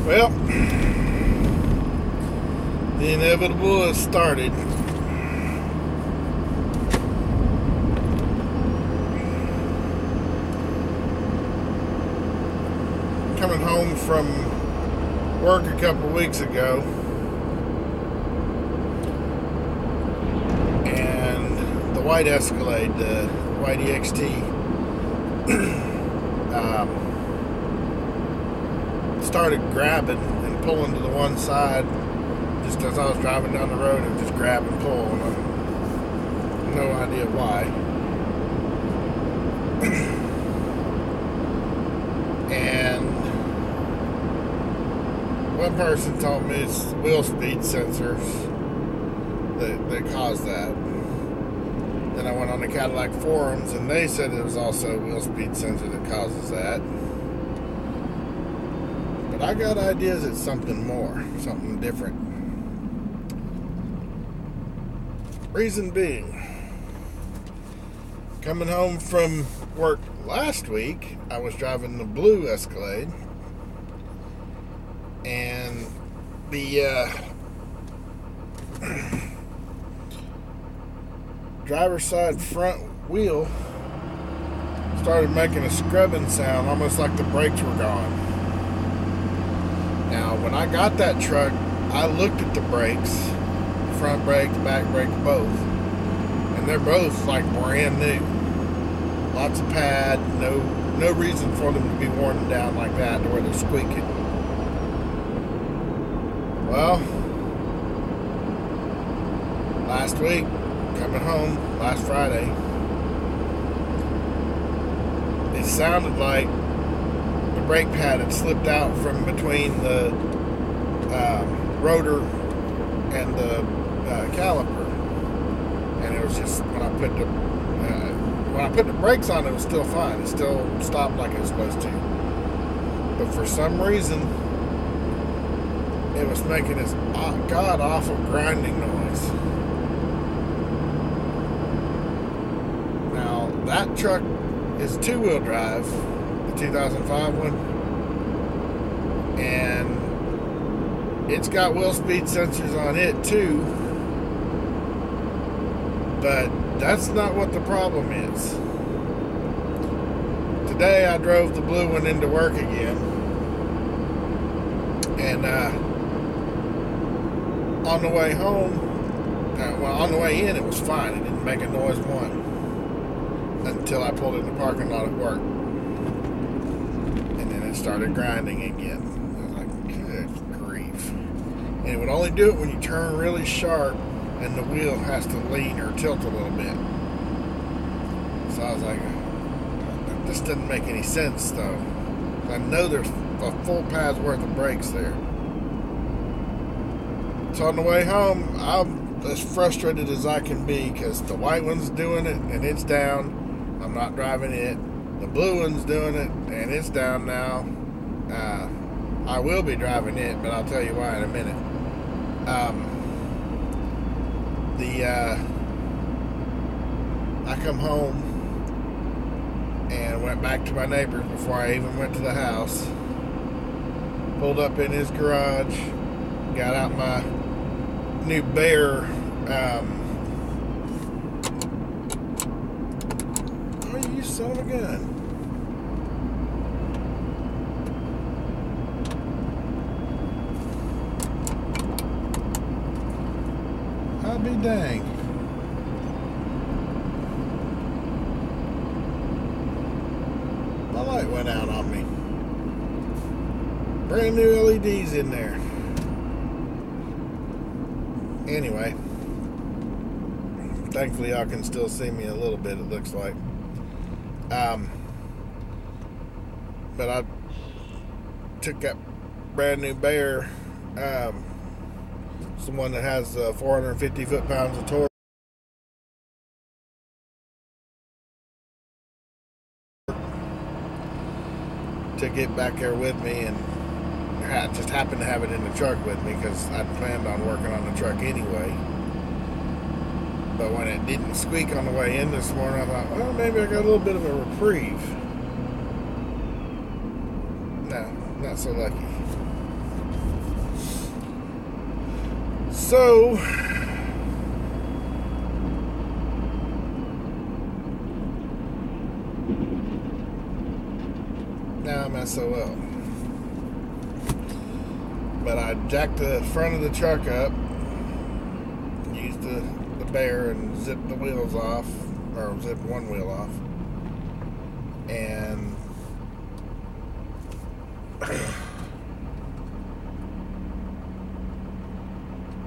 Well, the inevitable has started. Coming home from work a couple weeks ago, and the white Escalade, the white EXT, started grabbing and pulling to the one side just as I was driving down the road. And just grab and pull, and I have no idea why. And one person told me it's wheel speed sensors that cause that. Then I went on the Cadillac forums, and they said it was also a wheel speed sensor that causes that. But I got ideas it's something more, something different. Reason being, coming home from work last week, I was driving the blue Escalade, and the driver's side front wheel started making a scrubbing sound, almost like the brakes were gone. Now, when I got that truck, I looked at the brakes, front brake, back brake, both, and they're both like brand new. Lots of pad, no reason for them to be worn down like that to where they're squeaking. Well, last week, coming home last Friday, it sounded like the brake pad had slipped out from between the rotor and the caliper, and it was just when I put the brakes on, it was still fine. It still stopped like it was supposed to, but for some reason it was making this god awful grinding noise. Now, that truck is two-wheel drive, the 2005 one, and it's got wheel speed sensors on it too, but that's not what the problem is. Today I drove the blue one into work again, and on the way home, on the way in, it was fine. It didn't make a noise until I pulled in the parking lot at work, and then it started grinding again. I was like, good grief. And it would only do it when you turn really sharp and the wheel has to lean or tilt a little bit. So I was like, this doesn't make any sense though. I know there's a full pad's worth of brakes there. So on the way home, I'm as frustrated as I can be because the white one's doing it and it's down. I'm not driving it. The blue one's doing it and it's down now. I will be driving it, but I'll tell you why in a minute. I come home and went back to my neighbor's before I even went to the house. Pulled up in his garage, got out my new Bear. Oh, you son of a gun. I'll be dang. My light went out on me. Brand new LEDs in there. Anyway, thankfully y'all can still see me a little bit, it looks like. But I took that brand new Bear, it's the one that has 450 foot-pounds of torque, to get back there with me, and I just happened to have it in the truck with me because I'd planned on working on the truck anyway. But when it didn't squeak on the way in this morning, I thought, well, maybe I got a little bit of a reprieve. No, not so lucky. So now I'm SOL. But I jacked the front of the truck up, used the bear and zipped the wheels off, or zipped one wheel off, and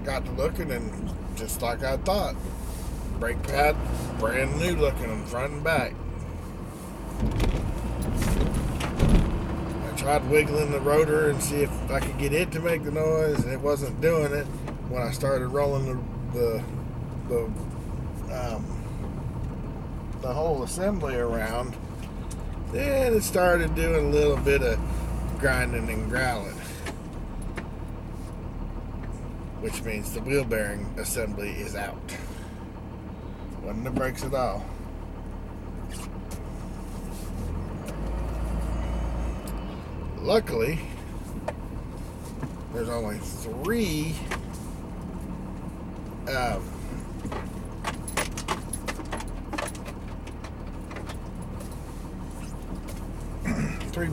got to looking, and just like I thought, brake pad brand new looking in front and back. I tried wiggling the rotor and see if I could get it to make the noise, and it wasn't doing it. When I started rolling the whole assembly around, then it started doing a little bit of grinding and growling, which means the wheel bearing assembly is out. Wasn't the brakes at all. Luckily, there's only three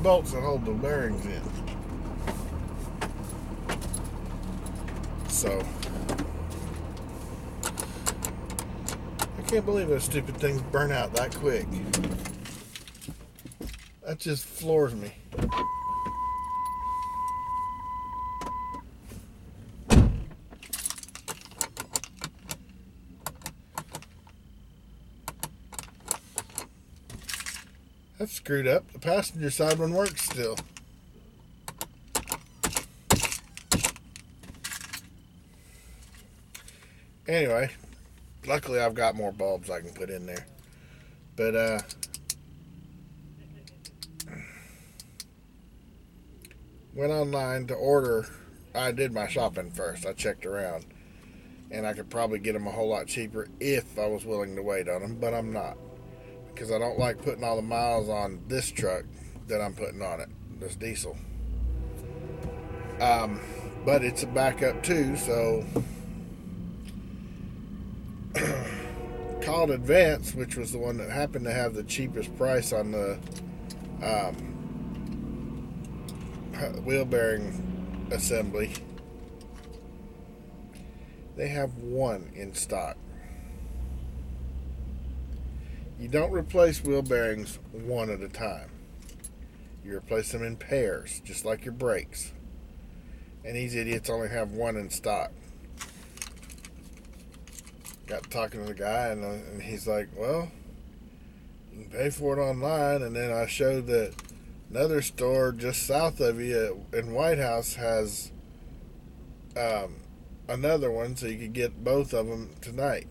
bolts that hold the bearings in. So I can't believe those stupid things burn out that quick. That just floors me. That's screwed up. The passenger side one works still. Anyway, luckily I've got more bulbs I can put in there. But went online to order. I did my shopping first. I checked around, and I could probably get them a whole lot cheaper if I was willing to wait on them, but I'm not, because I don't like putting all the miles on this truck that I'm putting on it, this diesel. But it's a backup too, so called Advance, which was the one that happened to have the cheapest price on the wheel bearing assembly. They have one in stock. You don't replace wheel bearings one at a time. You replace them in pairs, just like your brakes. And these idiots only have one in stock. Got talking to the guy, and he's like, well, you can pay for it online. And then I showed that another store just south of you in White House has another one, so you could get both of them tonight.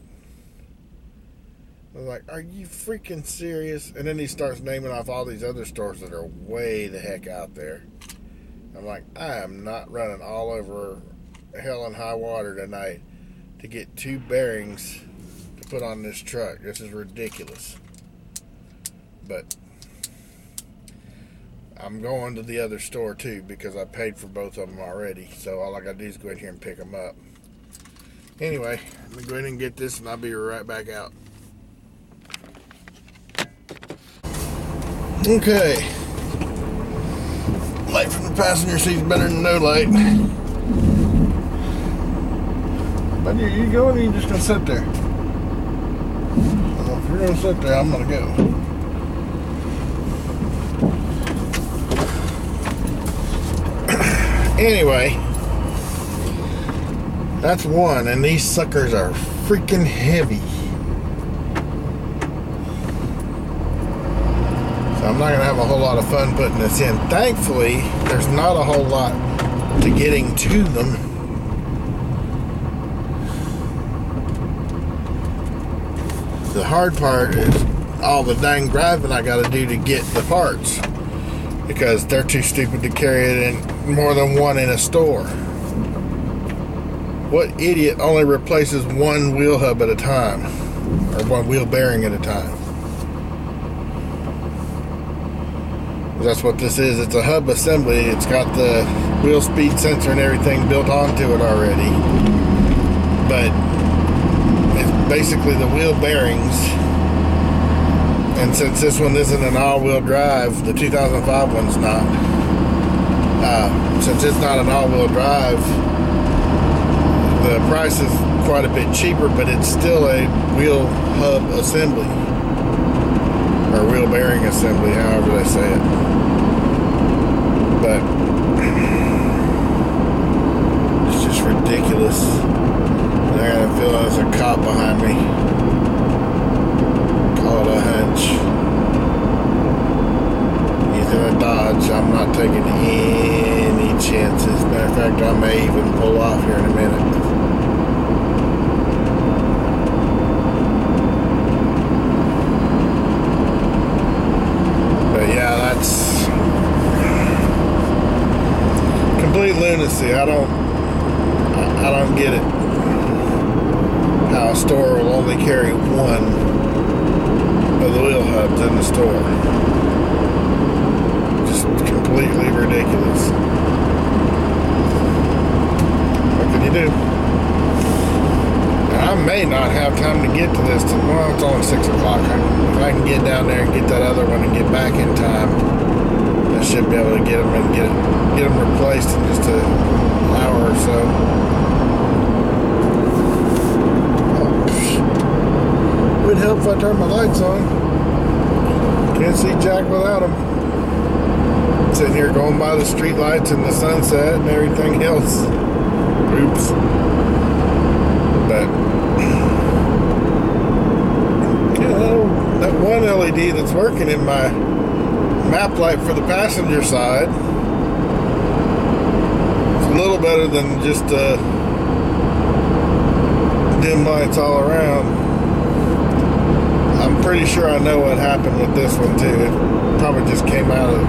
I was like, are you freaking serious? And then he starts naming off all these other stores that are way the heck out there. I'm like, I am not running all over hell and high water tonight to get two bearings to put on this truck. This is ridiculous. But I'm going to the other store too, because I paid for both of them already. So all I gotta do is go in here and pick them up. Anyway, let me go ahead and get this, and I'll be right back out. Okay. Light from the passenger seat's better than no light. But you going, or you just gonna sit there? Well, if you're gonna sit there, I'm gonna go. Anyway, that's one, and these suckers are freaking heavy. So I'm not gonna have a whole lot of fun putting this in. Thankfully, there's not a whole lot to getting to them. The hard part is all the dang driving I gotta do to get the parts, because they're too stupid to carry it in more than one in a store. What idiot only replaces one wheel hub at a time, or one wheel bearing at a time? That's what this is. It's a hub assembly. It's got the wheel speed sensor and everything built onto it already. but it's basically the wheel bearings. And since this one isn't an all-wheel drive, the 2005 one's not. Since it's not an all-wheel drive, the price is quite a bit cheaper, but it's still a wheel hub assembly, or wheel bearing assembly, however they say it. But it's just ridiculous. And I got a feeling there's a cop behind me. Call it a hunch. He's in a Dodge. I'm not taking any chances. Matter of fact, I may even pull off here in a minute. But yeah, that's complete lunacy. I don't get it. How a store will only carry one of the wheel hubs in the store. Just completely ridiculous. What can you do? And I may not have time to get to this tomorrow. It's only 6 o'clock. If I can get down there and get that other one and get back in time, I should be able to get them and get them replaced in just an hour or so. Would help if I turn my lights on. Can't see jack without them. Sitting here going by the street lights and the sunset and everything else. Oops. But that one LED that's working in my map light for the passenger side, it's a little better than just dim lights all around. I'm pretty sure I know what happened with this one too. It probably just came out of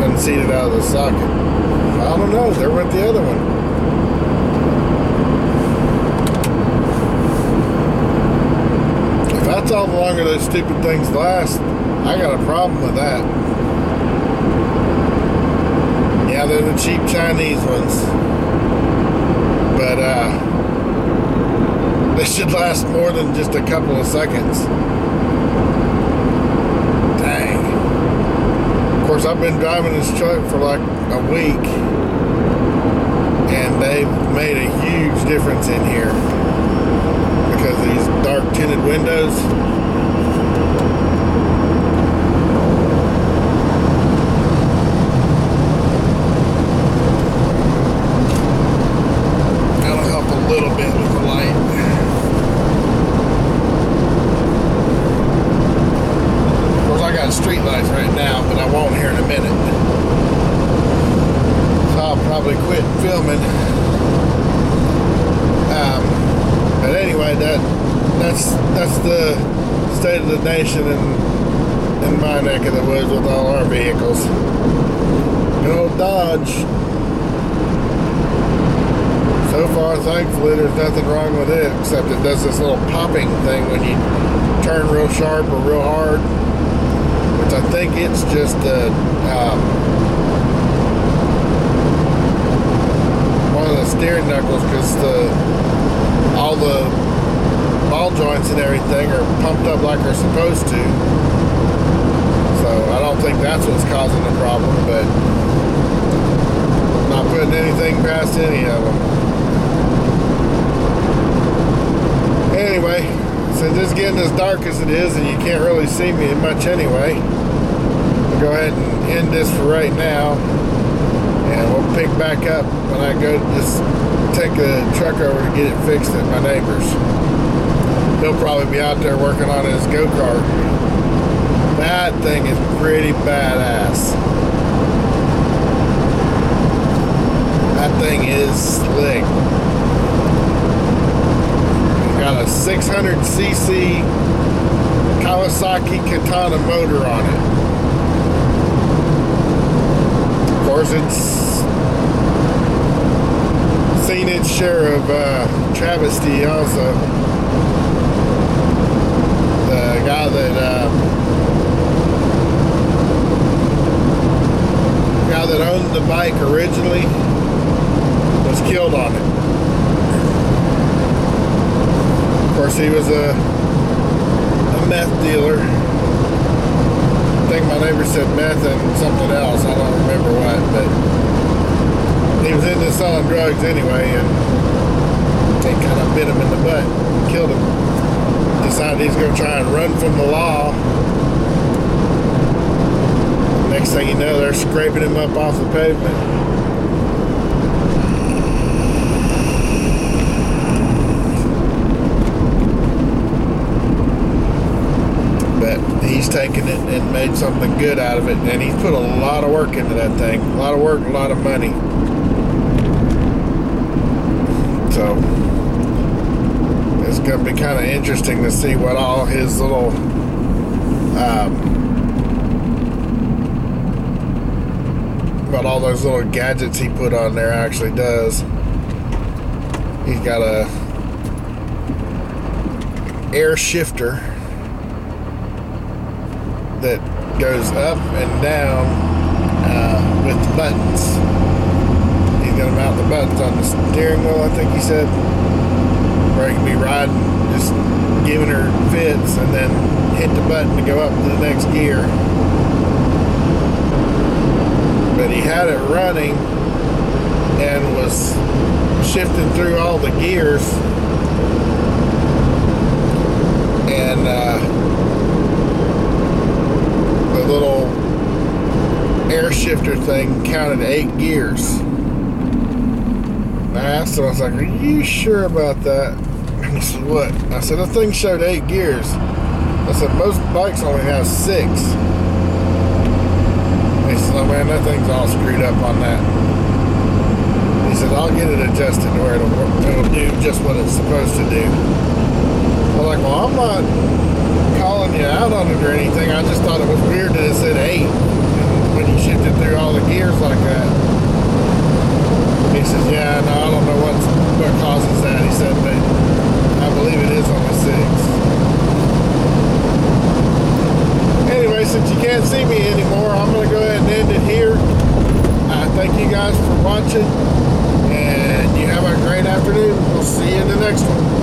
unseated out of the socket. I don't know. There went the other one. If that's how longer those stupid things last, I got a problem with that. Yeah, they're the cheap Chinese ones, but they should last more than just a couple of seconds. Of course, I've been driving this truck for like a week, and they've made a huge difference in here because of these dark tinted windows. That'll help a little bit with the light. I got street lights right now, but I won't here in a minute. So I'll probably quit filming. But anyway, that's the state of the nation in my neck of the woods with all our vehicles. Good old Dodge. So far, thankfully, there's nothing wrong with it, except it does this little popping thing when you turn real sharp or real hard. I think it's just one of the steering knuckles, because all the ball joints and everything are pumped up like they're supposed to. So I don't think that's what's causing the problem, but I'm not putting anything past any of them. Anyway, since it's getting as dark as it is and you can't really see me much anyway, go ahead and end this for right now, and we'll pick back up when I go just take a truck over to get it fixed at my neighbor's. He'll probably be out there working on his go-kart. That thing is pretty badass. That thing is slick. Got a 600cc Kawasaki Katana motor on it. Of course, it's seen its share of travesty also. The guy that owned the bike originally was killed on it. course, he was a meth dealer. I think my neighbor said meth and something else. I don't remember what, but he was into selling drugs anyway, and they kind of bit him in the butt, killed him. Decided he's going to try and run from the law. Next thing you know, they're scraping him up off the pavement. But he's taken it and made something good out of it, and he's put a lot of work into that thing. A lot of work, a lot of money. So it's going to be kind of interesting to see what all his little what all those little gadgets he put on there actually does. He's got a air shifter that goes up and down with the buttons. He's going to mount the buttons on the steering wheel, I think he said, where he can be riding, just giving her fits, and then hit the button to go up to the next gear. But he had it running and was shifting through all the gears, and the little air shifter thing counted 8 gears. I asked him, I was like, are you sure about that? And he said, what? I said, the thing showed 8 gears. I said, most bikes only have 6. He said, oh man, that thing's all screwed up on that. He said, I'll get it adjusted to where it'll do just what it's supposed to do. I was like, well, I'm not calling you out on it or anything. I just thought it was weird that it said 8 when you shifted through all the gears like that. He says, yeah, no, I don't know what causes that. He said, but I believe it is only 6. Anyway, since you can't see me anymore, I'm going to go ahead and end it here. Thank you guys for watching, and you have a great afternoon. We'll see you in the next one.